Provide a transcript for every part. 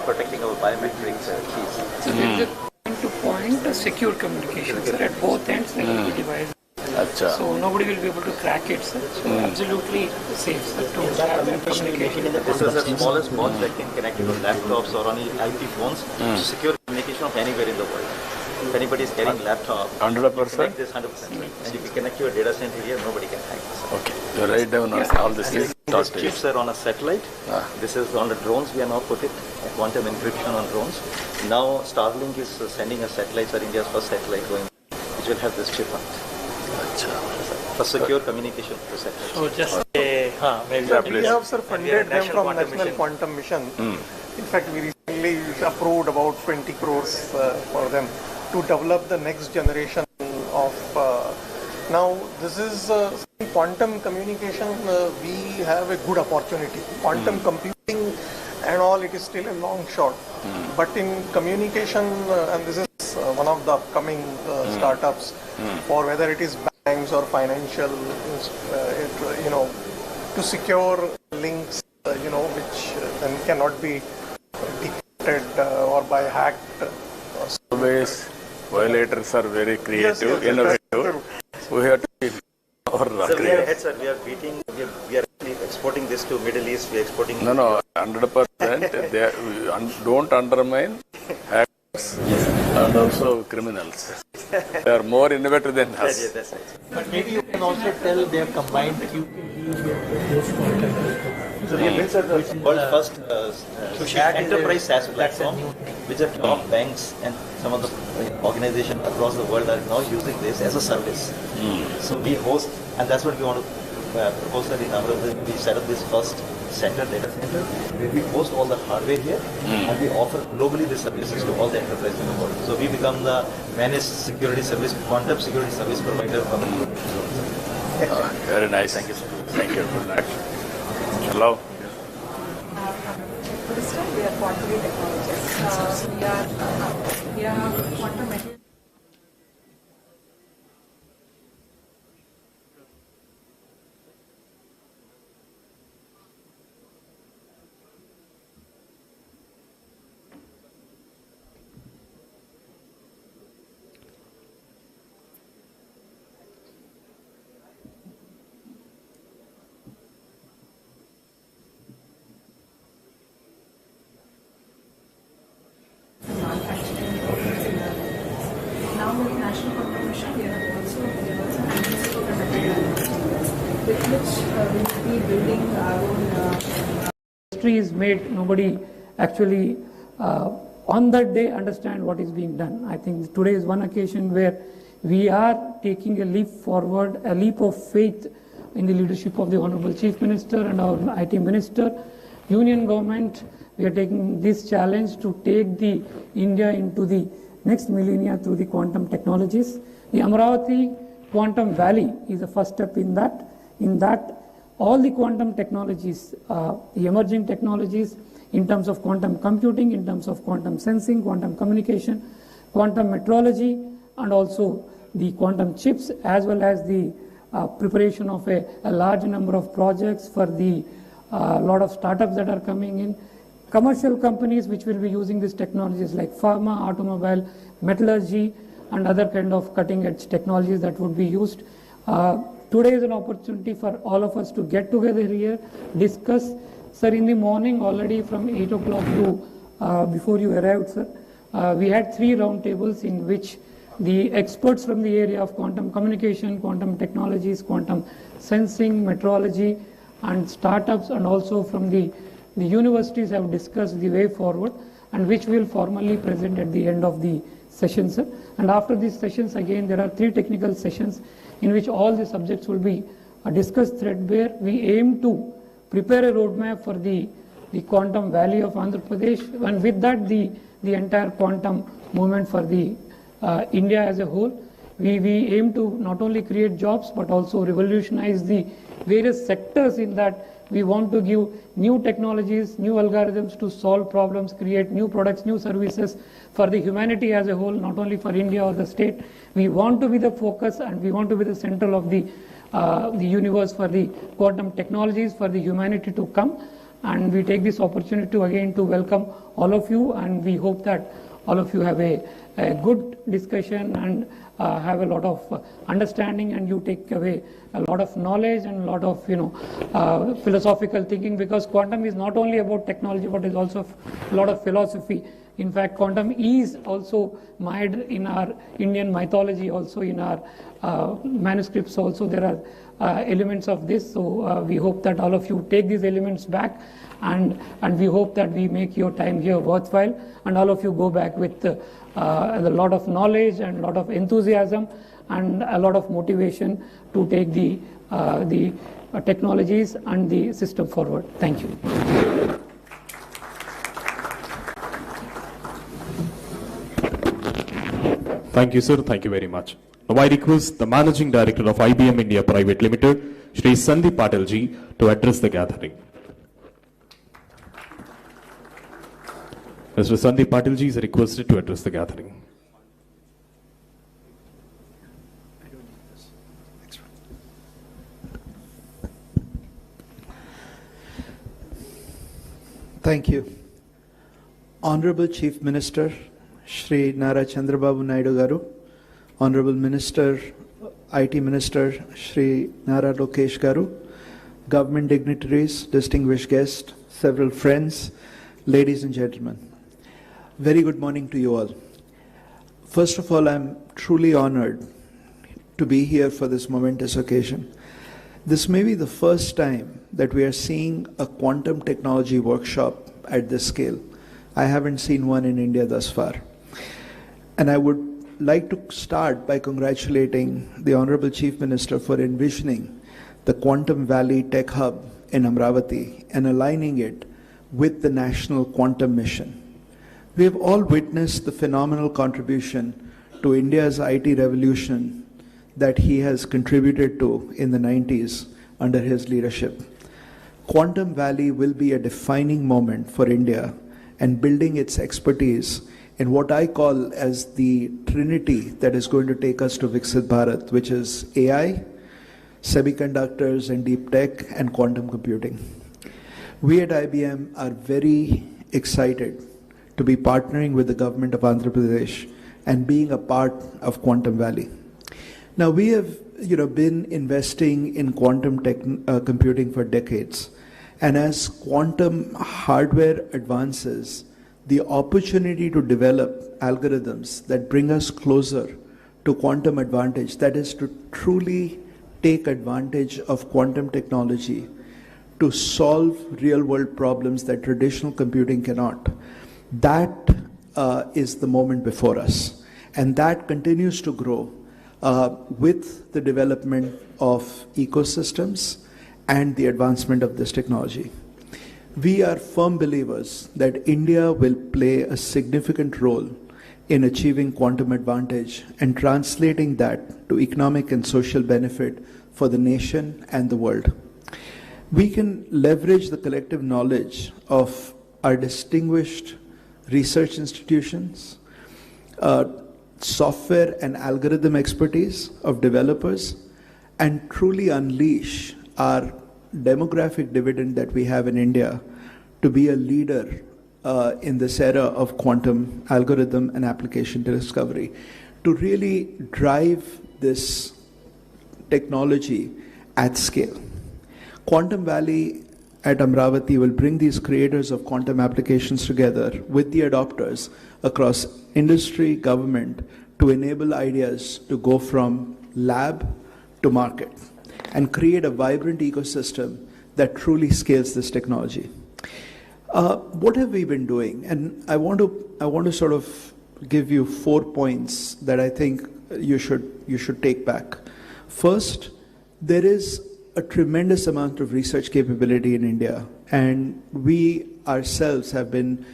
protecting our biometric keys. So there is a point-to-point secure communication, sir. At both ends there will be devices. Achha. So nobody will be able to crack it, sir. So absolutely safe, sir, to have that communication. This is the smallest box that can connect to laptops or any IP phones to secure communication of anywhere in the world. If anybody is carrying laptop, 100%? connect this 100%. And if you connect your data center here, nobody can hack this. Okay. You write down all these things. These chips are on a satellite. This is on the drones. We are now put it quantum encryption on drones. Now Starlink is sending a satellite, for India's first satellite going, which will have this chip on it. For secure communication to satellites. So just we have sir funded them from National Quantum Mission. In fact, we recently approved about 20 crores for them to develop the next generation of. Now, this is quantum communication. We have a good opportunity. Quantum computing and all, it is still a long shot. But in communication, and this is one of the upcoming startups, for whether it is banks or financial, to secure links, which then cannot be decrypted or by hacked. Always, violators are very creative, innovative. We have to be more creative. Sir, we are beating, we are exporting this to Middle East, we are exporting... No, 100%. Don't undermine hackers and also criminals. They are more innovative than us. Yeah, that's right. but maybe you can also tell they have combined So we built the world's first enterprise SaaS platform, which are top banks and some of the organizations across the world are now using this as a service. So we host, and that's what we want to propose that in Amaravati. We set up this first data center, where we host all the hardware here, and we offer globally the services to all the enterprises in the world. So we become the managed security service, quantum security service provider for the world. Very nice. Thank you, sir. Thank you. Good luck. Hello. We are quantum technologists. We are quantum materials. Now with National Quantum Mission, we are also with which we will be building our own. History is made, nobody actually on that day understand what is being done. I think today is one occasion where we are taking a leap forward, a leap of faith in the leadership of the Honorable Chief Minister and our IT Minister, Union Government. We are taking this challenge to take the India into the next millennia through the quantum technologies. The Amaravati Quantum Valley is the first step in that. In that, all the quantum technologies, the emerging technologies in terms of quantum computing, in terms of quantum sensing, quantum communication, quantum metrology, and also the quantum chips, as well as the preparation of a large number of projects for the lot of startups that are coming in. Commercial companies which will be using these technologies like pharma, automobile, metallurgy, and other kind of cutting edge technologies that would be used. Today is an opportunity for all of us to get together here, discuss. Sir, in the morning already from 8 o'clock to before you arrived, sir, we had 3 round tables in which the experts from the area of quantum communication, quantum technologies, quantum sensing, metrology, and startups, and also from the universities have discussed the way forward, and which we will formally present at the end of the session, sir. And after these sessions, again, there are 3 technical sessions in which all the subjects will be discussed threadbare. We aim to prepare a roadmap for the quantum valley of Andhra Pradesh, and with that, the entire quantum movement for the India as a whole. We aim to not only create jobs, but also revolutionize the various sectors in that. We want to give new technologies, new algorithms to solve problems, create new products, new services for the humanity as a whole, not only for India or the state. We want to be the focus, and we want to be the center of the universe for the quantum technologies for the humanity to come. And we take this opportunity to again to welcome all of you, and we hope that all of you have a good discussion and have a lot of understanding, and you take away a lot of knowledge and a lot of philosophical thinking, because quantum is not only about technology but is also a lot of philosophy. In fact, quantum is also mired in our Indian mythology, also in our manuscripts also there are elements of this. So we hope that all of you take these elements back, and we hope that we make your time here worthwhile, and all of you go back with a lot of knowledge and a lot of enthusiasm and a lot of motivation to take the technologies and the system forward. Thank you. Thank you, sir. Thank you very much. Now I request the Managing Director of IBM India Private Limited, Shri Sandeep Patilji, to address the gathering. Mr. Sandeep Patilji is requested to address the gathering. Thank you. Honorable Chief Minister, Shri Nara Chandrababu Naidu Garu, Honorable Minister, IT Minister, Shri Nara Lokesh Garu, government dignitaries, distinguished guests, several friends, ladies and gentlemen. Very good morning to you all. First of all, I'm truly honored to be here for this momentous occasion. This may be the first time that we are seeing a quantum technology workshop at this scale. I haven't seen one in India thus far. And I would like to start by congratulating the Honorable Chief Minister for envisioning the Quantum Valley Tech Hub in Amaravati and aligning it with the National Quantum Mission. We have all witnessed the phenomenal contribution to India's IT revolution that he has contributed to in the 90s under his leadership. Quantum Valley will be a defining moment for India and building its expertise in what I call as the trinity that is going to take us to Viksit Bharat, which is AI, semiconductors and deep tech, and quantum computing. We at IBM are very excited to be partnering with the government of Andhra Pradesh and being a part of Quantum Valley. Now, we have been investing in quantum computing for decades. And as quantum hardware advances, the opportunity to develop algorithms that bring us closer to quantum advantage, that is to truly take advantage of quantum technology to solve real-world problems that traditional computing cannot, that is the moment before us. And that continues to grow with the development of ecosystems and the advancement of this technology. We are firm believers that India will play a significant role in achieving quantum advantage and translating that to economic and social benefit for the nation and the world. We can leverage the collective knowledge of our distinguished research institutions, software and algorithm expertise of developers, and truly unleash our demographic dividend that we have in India to be a leader in this era of quantum algorithm and application discovery, to really drive this technology at scale. Quantum Valley at Amaravati will bring these creators of quantum applications together with the adopters across industry, government, to enable ideas to go from lab to market and create a vibrant ecosystem that truly scales this technology. What have we been doing? And I want to sort of give you 4 points that I think you should take back. First, there is a tremendous amount of research capability in India, and we ourselves have been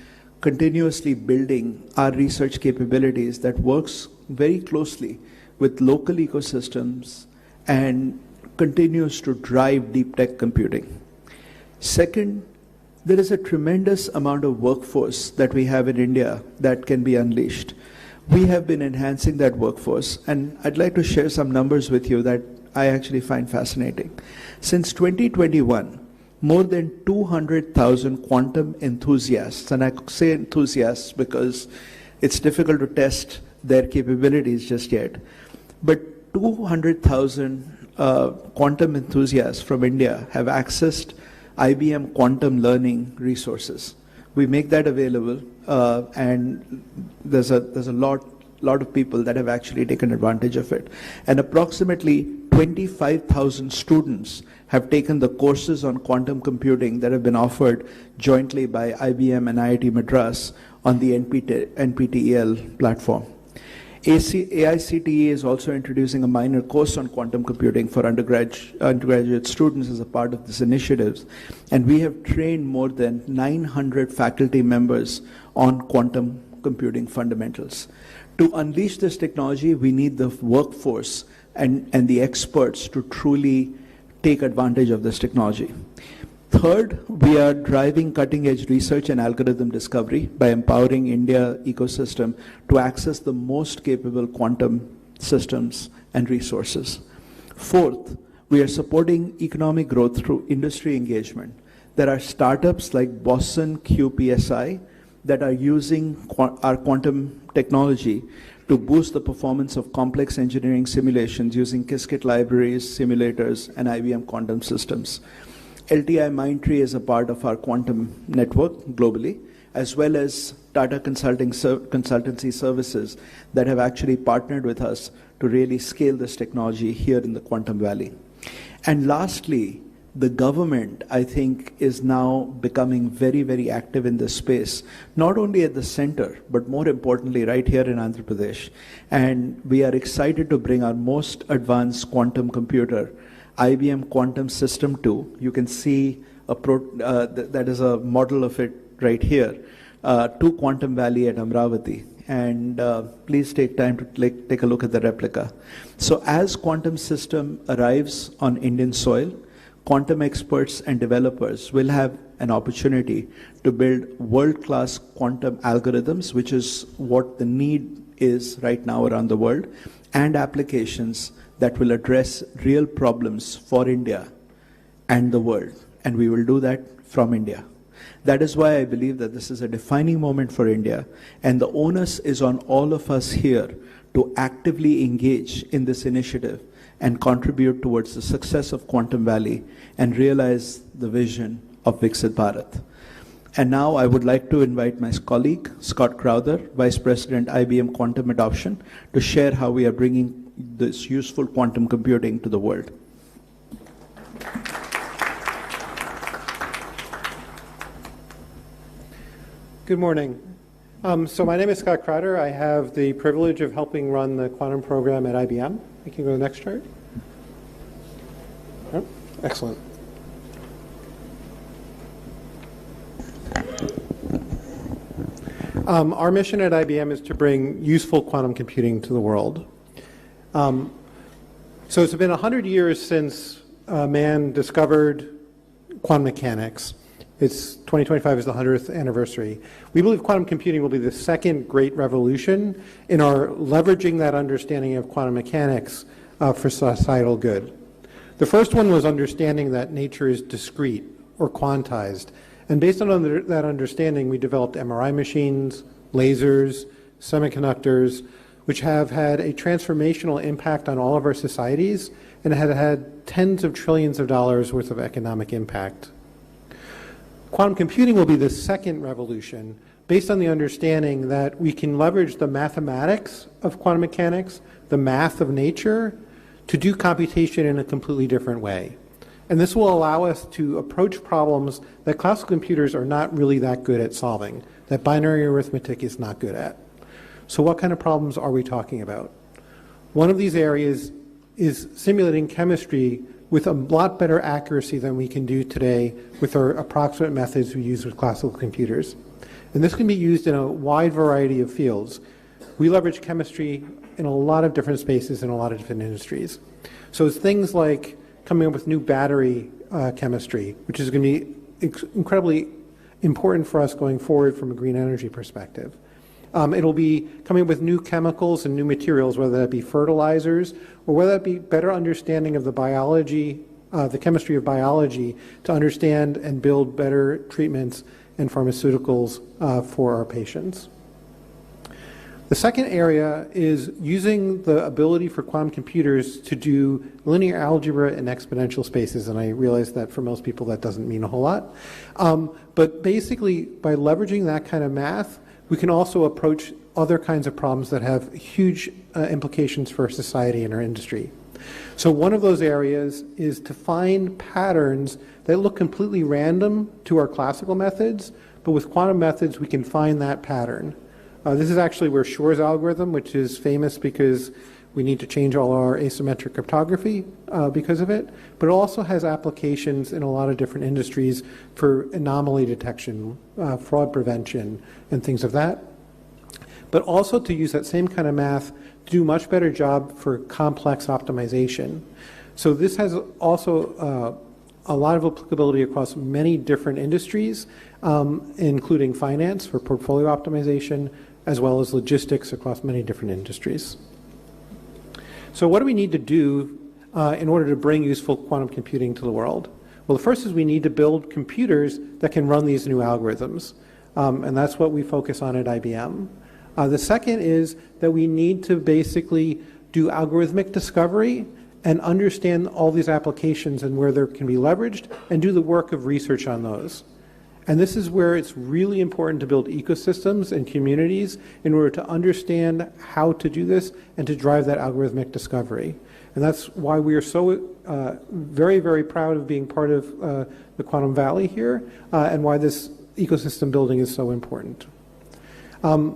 continuously building our research capabilities that works very closely with local ecosystems and continues to drive deep tech computing. Second, there is a tremendous amount of workforce that we have in India that can be unleashed. We have been enhancing that workforce, and I'd like to share some numbers with you that I actually find fascinating. Since 2021, more than 200,000 quantum enthusiasts, and I say enthusiasts because it's difficult to test their capabilities just yet, but 200,000 quantum enthusiasts from India have accessed IBM quantum learning resources. We make that available, and there's a lot of people that have actually taken advantage of it. And approximately 25,000 students have taken the courses on quantum computing that have been offered jointly by IBM and IIT Madras on the NPTEL platform. AICTE is also introducing a minor course on quantum computing for undergraduate students as a part of this initiative. And we have trained more than 900 faculty members on quantum computing fundamentals. To unleash this technology, we need the workforce and the experts to truly take advantage of this technology. Third, we are driving cutting-edge research and algorithm discovery by empowering India ecosystem to access the most capable quantum systems and resources. Fourth, we are supporting economic growth through industry engagement. There are startups like Boston QPSI that are using our quantum technology to boost the performance of complex engineering simulations using Qiskit libraries, simulators, and IBM quantum systems. LTI Mindtree is a part of our quantum network globally, as well as Tata Consultancy Services that have actually partnered with us to really scale this technology here in the Quantum Valley. And lastly, the government, I think, is now becoming very, very active in this space, not only at the center, but more importantly, right here in Andhra Pradesh. And we are excited to bring our most advanced quantum computer, IBM Quantum System 2. You can see that is a model of it right here, to Quantum Valley at Amaravati. And please take time to take a look at the replica. So as quantum system arrives on Indian soil, quantum experts and developers will have an opportunity to build world-class quantum algorithms, which is what the need is right now around the world, and applications that will address real problems for India and the world. And we will do that from India. That is why I believe that this is a defining moment for India, and the onus is on all of us here to actively engage in this initiative and contribute towards the success of Quantum Valley and realize the vision of Viksit Bharat. And now I would like to invite my colleague, Scott Crowther, Vice President, IBM Quantum Adoption, to share how we are bringing this useful quantum computing to the world. Good morning. So my name is Scott Crowder. I have the privilege of helping run the quantum program at IBM. We can go to the next chart. Oh, excellent. Our mission at IBM is to bring useful quantum computing to the world. So it's been 100 years since man discovered quantum mechanics. It's 2025 is the 100th anniversary. We believe quantum computing will be the second great revolution in our leveraging that understanding of quantum mechanics for societal good. The first one was understanding that nature is discrete or quantized. And based on that understanding, we developed MRI machines, lasers, semiconductors, which have had a transformational impact on all of our societies and have had tens of trillions of dollars worth of economic impact. Quantum computing will be the second revolution based on the understanding that we can leverage the mathematics of quantum mechanics, the math of nature, to do computation in a completely different way. And this will allow us to approach problems that classical computers are not really that good at solving, that binary arithmetic is not good at. So what kind of problems are we talking about? One of these areas is simulating chemistry with a lot better accuracy than we can do today with our approximate methods we use with classical computers. And this can be used in a wide variety of fields. We leverage chemistry in a lot of different spaces in a lot of different industries. So it's things like coming up with new battery chemistry, which is going to be incredibly important for us going forward from a green energy perspective. It'll be coming up with new chemicals and new materials, whether that be fertilizers or whether that be better understanding of the biology the chemistry of biology to understand and build better treatments and pharmaceuticals for our patients. The second area is using the ability for quantum computers to do linear algebra in exponential spaces, and I realize that for most people that doesn't mean a whole lot. But basically, by leveraging that kind of math, we can also approach other kinds of problems that have huge implications for society and our industry. So one of those areas is to find patterns that look completely random to our classical methods, but with quantum methods we can find that pattern. This is actually where Shor's algorithm, which is famous because we need to change all our asymmetric cryptography because of it, but it also has applications in a lot of different industries for anomaly detection, fraud prevention, and things of that. But also to use that same kind of math to do a much better job for complex optimization. So this has also a lot of applicability across many different industries, including finance for portfolio optimization, as well as logistics across many different industries. So what do we need to do in order to bring useful quantum computing to the world? Well, the first is we need to build computers that can run these new algorithms, and that's what we focus on at IBM. The second is that we need to basically do algorithmic discovery and understand all these applications and where they can be leveraged and do the work of research on those. And this is where it's really important to build ecosystems and communities in order to understand how to do this and to drive that algorithmic discovery. And that's why we are so very, very proud of being part of the Quantum Valley here and why this ecosystem building is so important. I'm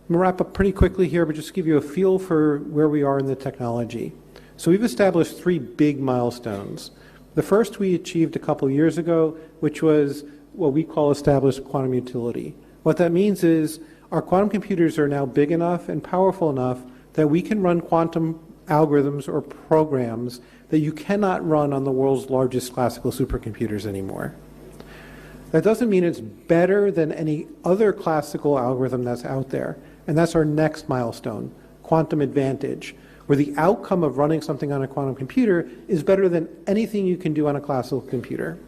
going to wrap up pretty quickly here, but just give you a feel for where we are in the technology. So we've established 3 big milestones. The first we achieved a couple years ago, which was what we call established quantum utility. What that means is our quantum computers are now big enough and powerful enough that we can run quantum algorithms or programs that you cannot run on the world's largest classical supercomputers anymore. That doesn't mean it's better than any other classical algorithm that's out there, and that's our next milestone, quantum advantage, where the outcome of running something on a quantum computer is better than anything you can do on a classical computer.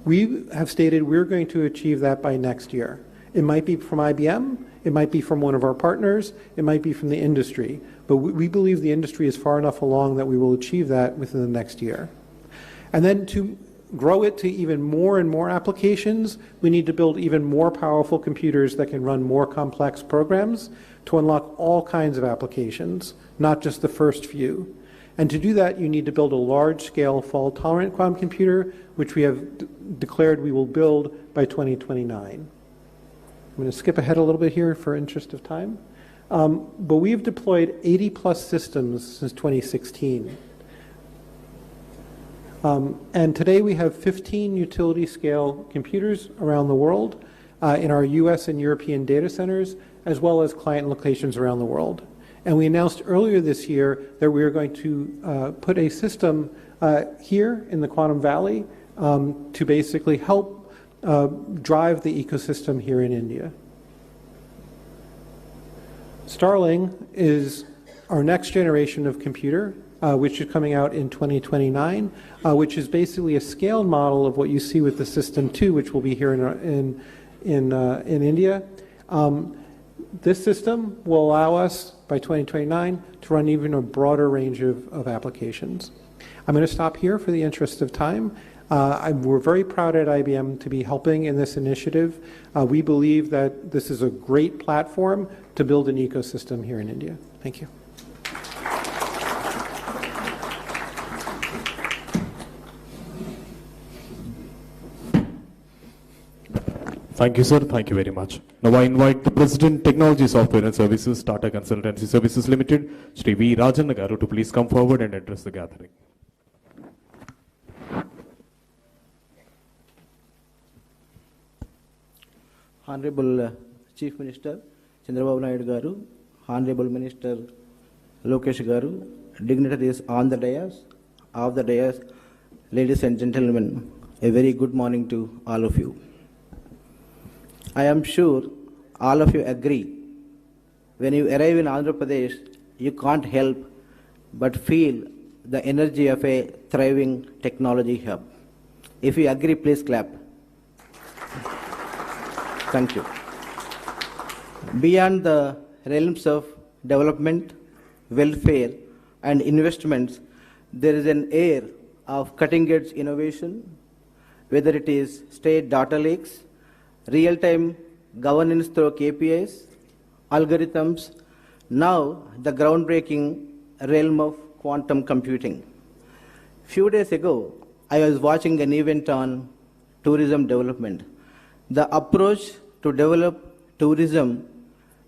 We have stated we're going to achieve that by next year. It might be from IBM, it might be from one of our partners, it might be from the industry, but we believe the industry is far enough along that we will achieve that within the next year. And then to grow it to even more and more applications, we need to build even more powerful computers that can run more complex programs to unlock all kinds of applications, not just the first few. And to do that, you need to build a large-scale fault-tolerant quantum computer, which we have declared we will build by 2029. I'm going to skip ahead a little bit here for interest of time. But we've deployed 80-plus systems since 2016. And today we have 15 utility-scale computers around the world in our US and European data centers, as well as client locations around the world. And we announced earlier this year that we are going to put a system here in the Quantum Valley to basically help drive the ecosystem here in India. Starling is our next generation of computer, which is coming out in 2029, which is basically a scaled model of what you see with the System 2, which will be here in India. This system will allow us, by 2029, to run even a broader range of applications. I'm going to stop here for the interest of time. We're very proud at IBM to be helping in this initiative. We believe that this is a great platform to build an ecosystem here in India. Thank you. Thank you, sir. Thank you very much. Now I invite the President, Technology Software and Services, Tata Consultancy Services Limited, Shri V. Rajan Garu, to please come forward and address the gathering. Honorable Chief Minister Chandrababu Naidu Garu, Honorable Minister Lokesh Garu, dignitaries on the dais, off the dais, ladies and gentlemen, a very good morning to all of you. I am sure all of you agree, when you arrive in Andhra Pradesh, you can't help but feel the energy of a thriving technology hub. If you agree, please clap. Thank you. Beyond the realms of development, welfare, and investments, there is an air of cutting-edge innovation, whether it is state data lakes, real-time governance through KPIs, algorithms, now the groundbreaking realm of quantum computing. Few days ago, I was watching an event on tourism development. The approach to develop tourism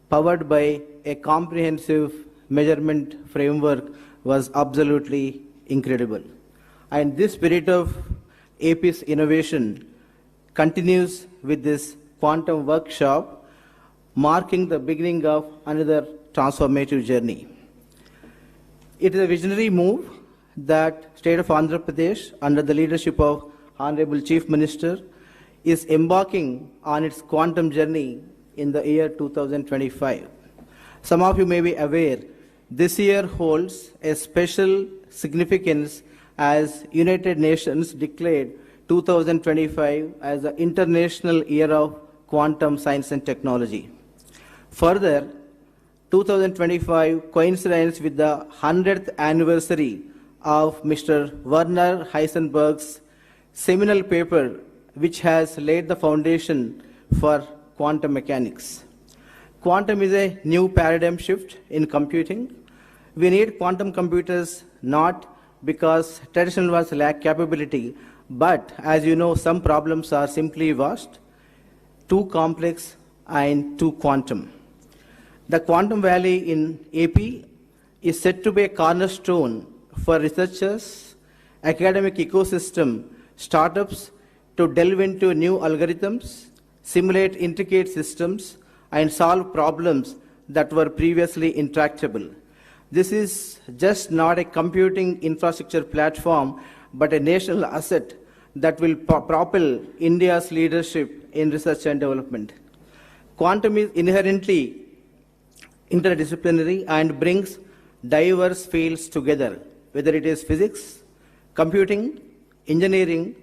powered by a comprehensive measurement framework was absolutely incredible. And this spirit of AP's innovation continues with this quantum workshop, marking the beginning of another transformative journey. It is a visionary move that State of Andhra Pradesh, under the leadership of Honorable Chief Minister, is embarking on its quantum journey in the year 2025. Some of you may be aware, this year holds a special significance as United Nations declared 2025 as the International Year of Quantum Science and Technology. Further, 2025 coincides with the 100th anniversary of Mr. Werner Heisenberg's seminal paper, which has laid the foundation for quantum mechanics. Quantum is a new paradigm shift in computing. We need quantum computers not because traditional ones lack capability, but as you know, some problems are simply vast, too complex, and too quantum. The Quantum Valley in AP is said to be a cornerstone for researchers, academic ecosystem, startups to delve into new algorithms, simulate intricate systems, and solve problems that were previously intractable. This is just not a computing infrastructure platform, but a national asset that will propel India's leadership in research and development. Quantum is inherently interdisciplinary and brings diverse fields together, whether it is physics, computing, engineering,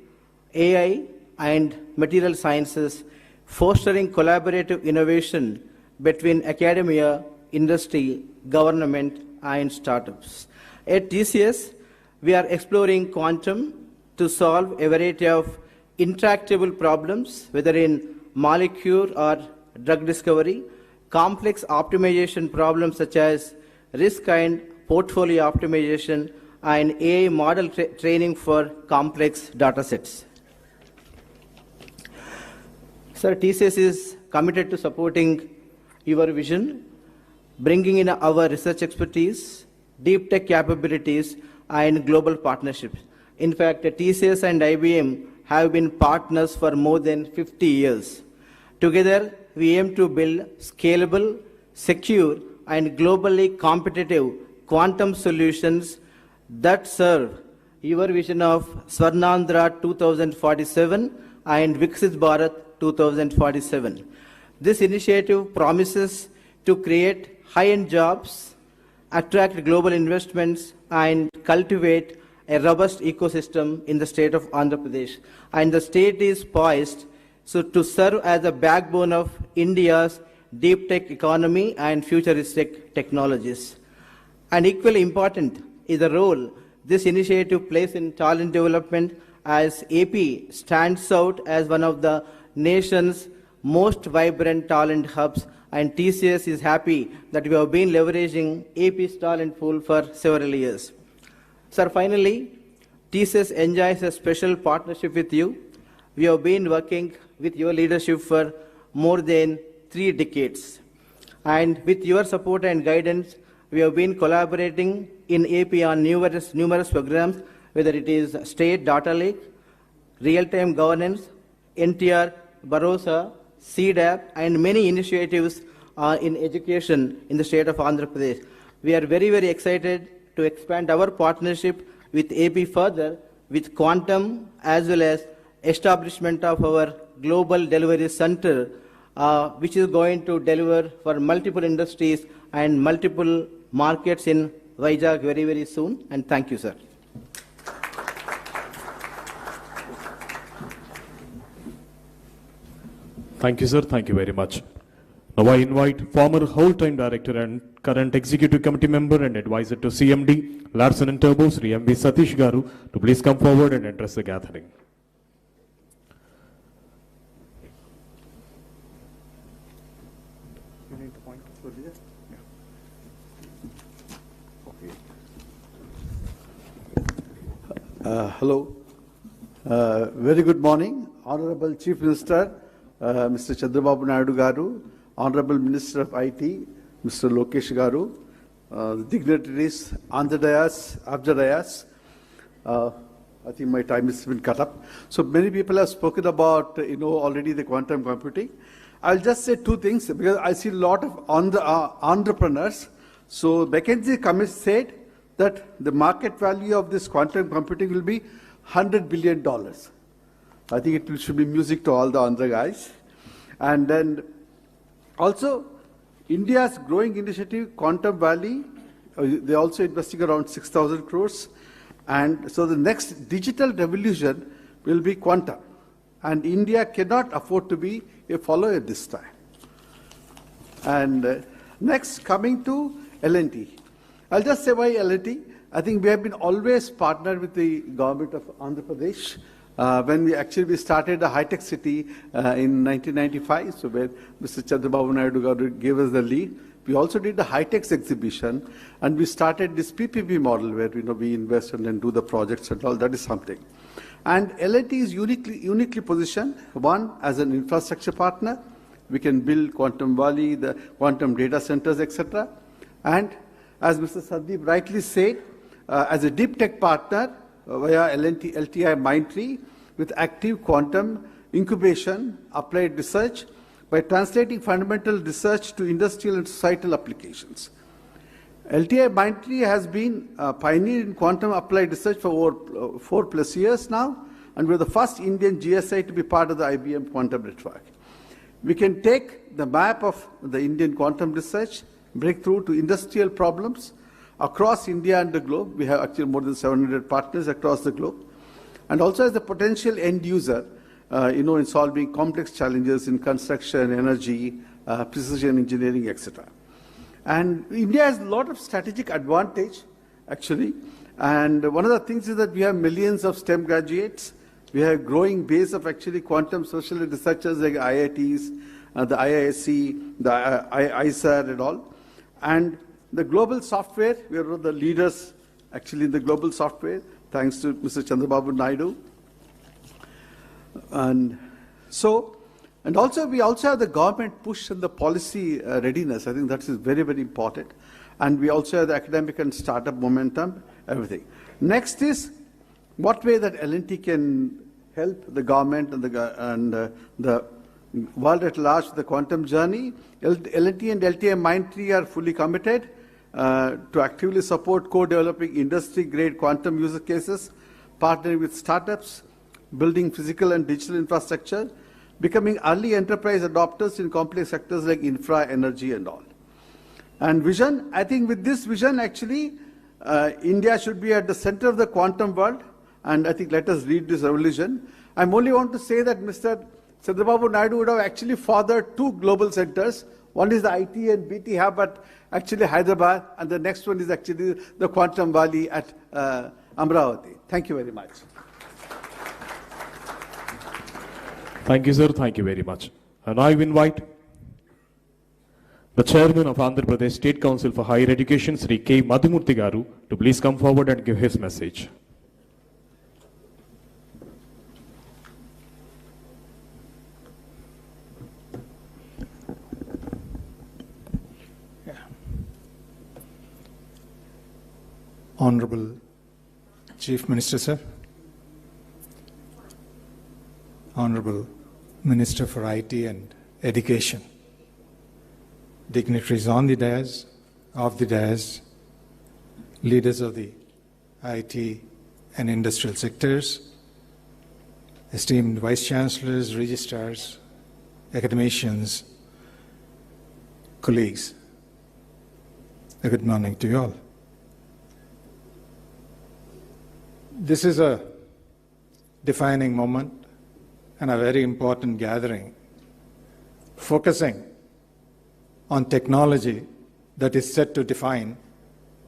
AI, and material sciences, fostering collaborative innovation between academia, industry, government, and startups. At TCS, we are exploring quantum to solve a variety of intractable problems, whether in molecule or drug discovery, complex optimization problems such as risk and portfolio optimization, and AI model training for complex data sets. Sir, TCS is committed to supporting your vision, bringing in our research expertise, deep tech capabilities, and global partnerships. In fact, TCS and IBM have been partners for more than 50 years. Together, we aim to build scalable, secure, and globally competitive quantum solutions that serve your vision of Swarnandhra 2047 and Viksit Bharat 2047. This initiative promises to create high-end jobs, attract global investments, and cultivate a robust ecosystem in the state of Andhra Pradesh. And the state is poised to serve as a backbone of India's deep tech economy and futuristic technologies. And equally important is the role this initiative plays in talent development, as AP stands out as one of the nation's most vibrant talent hubs, and TCS is happy that we have been leveraging AP's talent pool for several years. Sir, finally, TCS enjoys a special partnership with you. We have been working with your leadership for more than 3 decades. And with your support and guidance, we have been collaborating in AP on numerous programs, whether it is State Data Lake, Real-Time Governance, NTR, Barossa, CDAP, and many initiatives in education in the state of Andhra Pradesh. We are very, very excited to expand our partnership with AP further with quantum, as well as establishment of our global delivery center, which is going to deliver for multiple industries and multiple markets in Vizag very, very soon. And thank you, sir. Thank you, sir. Thank you very much. Now I invite former whole-time director and current executive committee member and advisor to CMD, Larsen and Turbo, Sri M.V. Satish Garu, to please come forward and address the gathering. Hello. Very good morning, Honorable Chief Minister, Mr. Chandrababu Naidu Garu, Honorable Minister of IT, Mr. Lokesh Garu, dignitaries on the dais, off the dais. I think my time has been cut up. So many people have spoken about, already the quantum computing. I'll just say two things because I see a lot of entrepreneurs. So McKinsey Committee said that the market value of this quantum computing will be $100 billion. I think it should be music to all the Andhra guys. And then also, India's growing initiative, Quantum Valley, they also investing around 6,000 crores. And so the next digital revolution will be quantum. And India cannot afford to be a follower this time. And next, coming to L&T. I'll just say why L&T. I think we have been always partnered with the government of Andhra Pradesh. When we started a high-tech city in 1995, so where Mr. Chandrababu Naidu gave us the lead. We also did the high-tech exhibition, and we started this PPP model where we invest and then do the projects and all. That is something. And L&T is uniquely positioned, one, as an infrastructure partner. We can build Quantum Valley, the quantum data centers, etc. And as Mr. Sandeep rightly said, as a deep tech partner via LTI Mindtree with active quantum incubation, applied research by translating fundamental research to industrial and societal applications. LTI Mindtree has been a pioneer in quantum applied research for over 4+ years now, and we're the first Indian GSI to be part of the IBM quantum network. We can take the map of the Indian quantum research breakthrough to industrial problems across India and the globe. We have actually more than 700 partners across the globe. And also as a potential end user, in solving complex challenges in construction, energy, precision engineering, etc. And India has a lot of strategic advantage, actually. And one of the things is that we have millions of STEM graduates. We have a growing base of actually quantum social researchers like IITs, the IISc, the ISER and all. And the global software, we are the leaders actually in the global software, thanks to Mr. Chandrababu Naidu. And also we also have the government push and the policy readiness. I think that is very, very important. And we also have the academic and startup momentum, everything. Next is what way that L&T can help the government and the world at large, the quantum journey. L&T and LTI Mindtree are fully committed to actively support co-developing industry-grade quantum user cases, partnering with startups, building physical and digital infrastructure, becoming early enterprise adopters in complex sectors like infra, energy and all. And vision, I think with this vision actually, India should be at the center of the quantum world, and I think let us lead this revolution. I only want to say that Mr. Chandrababu Naidu would have actually fathered 2 global centers. One is the IT and BT hub at actually Hyderabad, and the next one is actually the Quantum Valley at Amaravati. Thank you very much. Thank you, sir. Thank you very much. And I invite the Chairman of Andhra Pradesh State Council for Higher Education, Sri K. Madhumurthy Garu, to please come forward and give his message. Honorable Chief Minister, sir. Honorable Minister for IT and Education. Dignitaries on the dais, off the dais, leaders of the IT and industrial sectors, esteemed Vice Chancellors, registrars, academicians, colleagues. A good morning to you all. This is a defining moment and a very important gathering focusing on technology that is set to define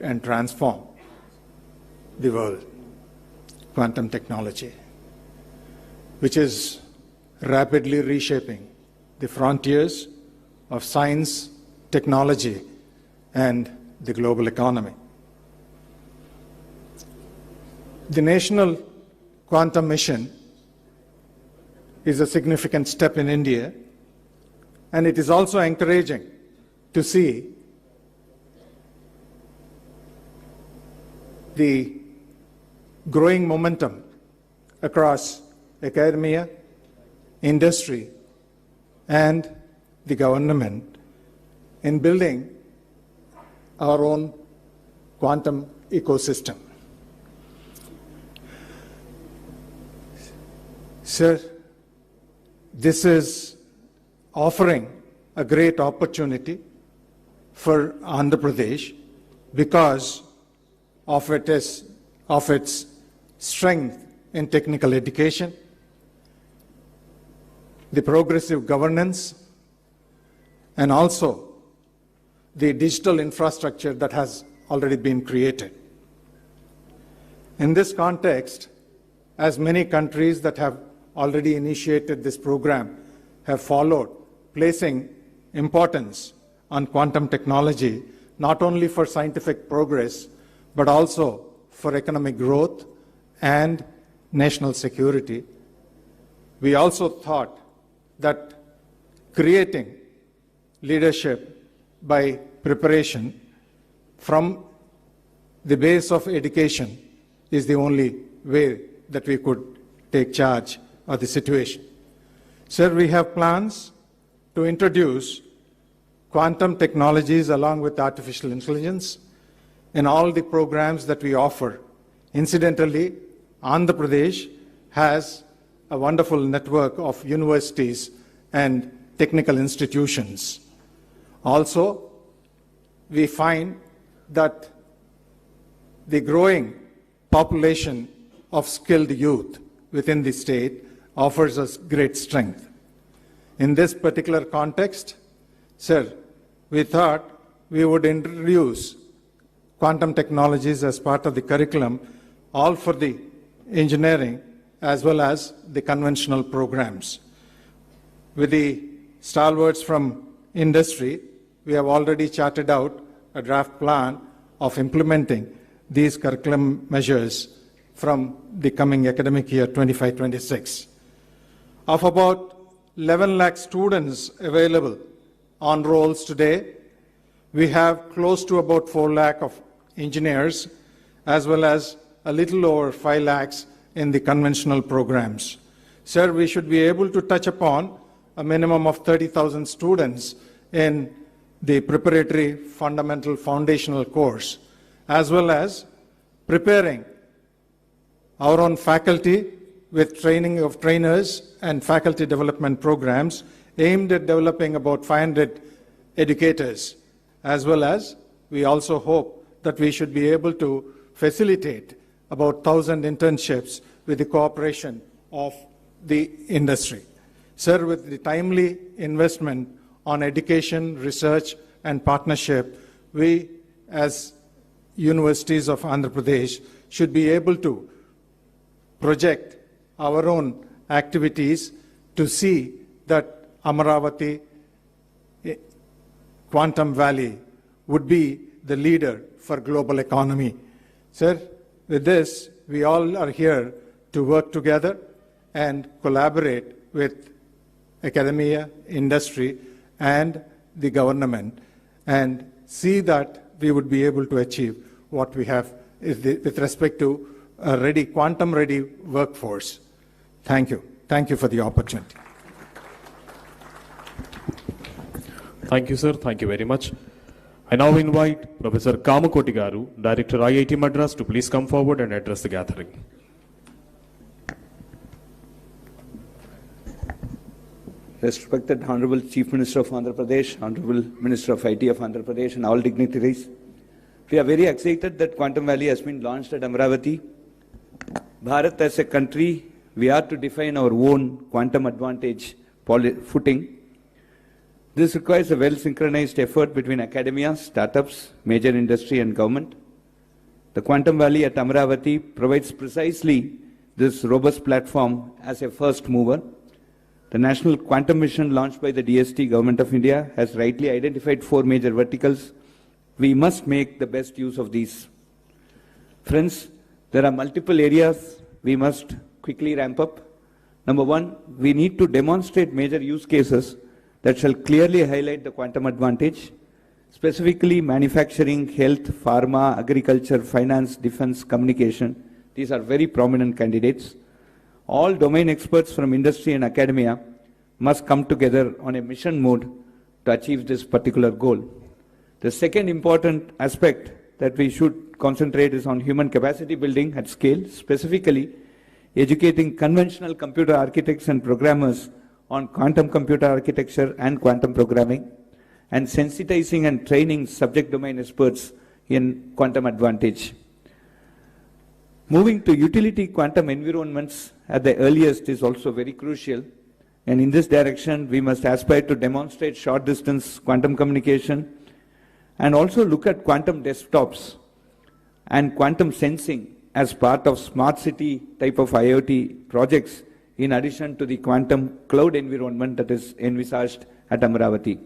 and transform the world, quantum technology, which is rapidly reshaping the frontiers of science, technology, and the global economy. The National Quantum Mission is a significant step in India, and it is also encouraging to see the growing momentum across academia, industry, and the government in building our own quantum ecosystem. Sir, this is offering a great opportunity for Andhra Pradesh because of its strength in technical education, the progressive governance, and also the digital infrastructure that has already been created. In this context, as many countries that have already initiated this program have followed, placing importance on quantum technology, not only for scientific progress, but also for economic growth and national security. We also thought that creating leadership by preparation from the base of education is the only way that we could take charge of the situation. Sir, we have plans to introduce quantum technologies along with artificial intelligence in all the programs that we offer. Incidentally, Andhra Pradesh has a wonderful network of universities and technical institutions. Also, we find that the growing population of skilled youth within the state offers us great strength. In this particular context, sir, we thought we would introduce quantum technologies as part of the curriculum, all for the engineering as well as the conventional programs. With the stalwarts from industry, we have already charted out a draft plan of implementing these curriculum measures from the coming academic year 25-26. Of about 11 lakh students available on rolls today, we have close to about 4 lakh of engineers, as well as a little over 5 lakhs in the conventional programs. Sir, we should be able to touch upon a minimum of 30,000 students in the preparatory fundamental foundational course, as well as preparing our own faculty with training of trainers and faculty development programs aimed at developing about 500 educators, as well as we also hope that we should be able to facilitate about 1,000 internships with the cooperation of the industry. Sir, with the timely investment on education, research, and partnership, we as universities of Andhra Pradesh should be able to project our own activities to see that Amaravati Quantum Valley would be the leader for global economy. Sir, with this, we all are here to work together and collaborate with academia, industry, and the government, and see that we would be able to achieve what we have with respect to a quantum-ready workforce. Thank you. Thank you for the opportunity. Thank you, sir. Thank you very much. I now invite Professor Kamakoti Garu, Director IIT Madras, to please come forward and address the gathering. Respected Honorable Chief Minister of Andhra Pradesh, Honorable Minister of IT of Andhra Pradesh, and all dignitaries, we are very excited that Quantum Valley has been launched at Amaravati. Bharat as a country, we are to define our own quantum advantage footing. This requires a well-synchronized effort between academia, startups, major industry and government. The Quantum Valley at Amaravati provides precisely this robust platform as a first mover. The National Quantum Mission launched by the DST Government of India has rightly identified 4 major verticals. We must make the best use of these. Friends, there are multiple areas we must quickly ramp up. Number 1, we need to demonstrate major use cases that shall clearly highlight the quantum advantage, specifically manufacturing, health, pharma, agriculture, finance, defense, communication. These are very prominent candidates. All domain experts from industry and academia must come together on a mission mode to achieve this particular goal. The second important aspect that we should concentrate is on human capacity building at scale, specifically educating conventional computer architects and programmers on quantum computer architecture and quantum programming, and sensitizing and training subject domain experts in quantum advantage. Moving to utility quantum environments at the earliest is also very crucial, and in this direction we must aspire to demonstrate short distance quantum communication and also look at quantum desktops and quantum sensing as part of smart city type of IoT projects, in addition to the quantum cloud environment that is envisaged at Amaravati.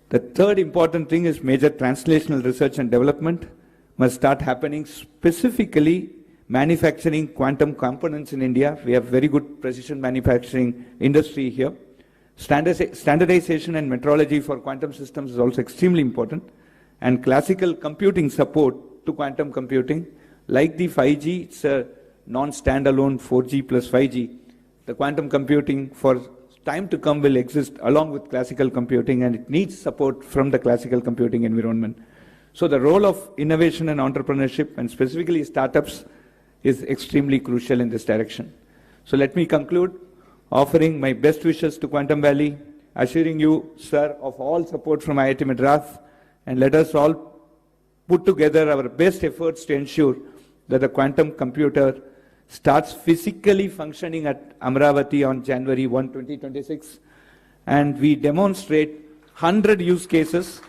The third important thing is major translational research and development must start happening, specifically manufacturing quantum components in India. We have very good precision manufacturing industry here. Standardization and metrology for quantum systems is also extremely important, and classical computing support to quantum computing, like the 5G, it's a non-standalone 4G plus 5G. The quantum computing for time to come will exist along with classical computing, and it needs support from the classical computing environment. So the role of innovation and entrepreneurship, and specifically startups, is extremely crucial in this direction. So let me conclude offering my best wishes to Quantum Valley, assuring you, sir, of all support from IIT Madras, and let us all put together our best efforts to ensure that the quantum computer starts physically functioning at Amaravati on January 1, 2026, and we demonstrate 100 use cases.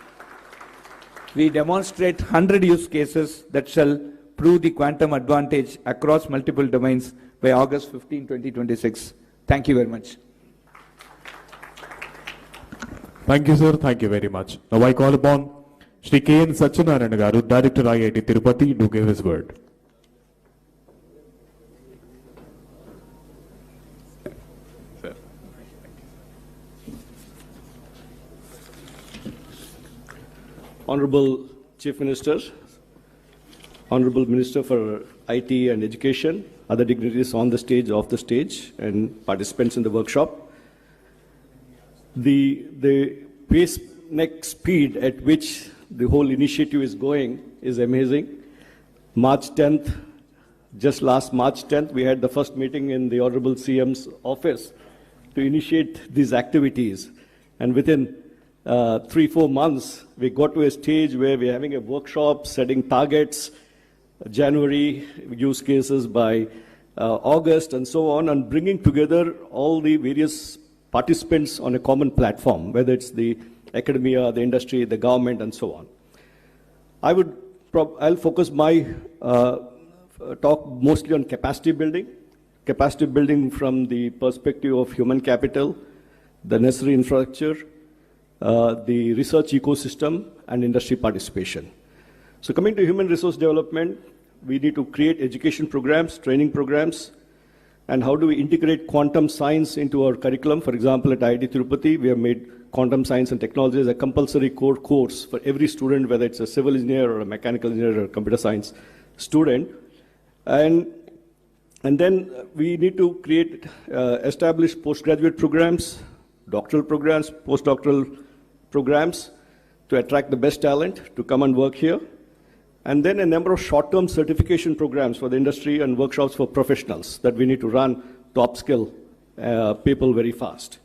We demonstrate 100 use cases that shall prove the quantum advantage across multiple domains by August 15, 2026. Thank you very much. Thank you, sir. Thank you very much. Now I call upon Shri K.N. Satyanarayana Garu, Director IIT Tirupati, to give his word. Honorable Chief Minister, Honorable Minister for IT and Education, other dignitaries on the stage, off the stage, and participants in the workshop. The pace, next speed at which the whole initiative is going is amazing. March 10th, just last March 10th, we had the first meeting in the Honorable CM's office to initiate these activities. And within 3-4 months, we got to a stage where we're having a workshop, setting targets, January use cases by August, and so on, and bringing together all the various participants on a common platform, whether it's the academia, the industry, the government, and so on. I'll focus my talk mostly on capacity building from the perspective of human capital, the necessary infrastructure, the research ecosystem, and industry participation. So coming to human resource development, we need to create education programs, training programs, and how do we integrate quantum science into our curriculum. For example, at IIT Tirupati, we have made quantum science and technology as a compulsory core course for every student, whether it's a civil engineer or a mechanical engineer or a computer science student. And then we need to create, establish postgraduate programs, doctoral programs, postdoctoral programs to attract the best talent to come and work here. And then a number of short-term certification programs for the industry and workshops for professionals that we need to run to upskill people very fast.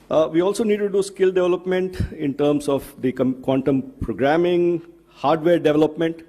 We also need to do skill development in terms of the quantum programming, hardware development,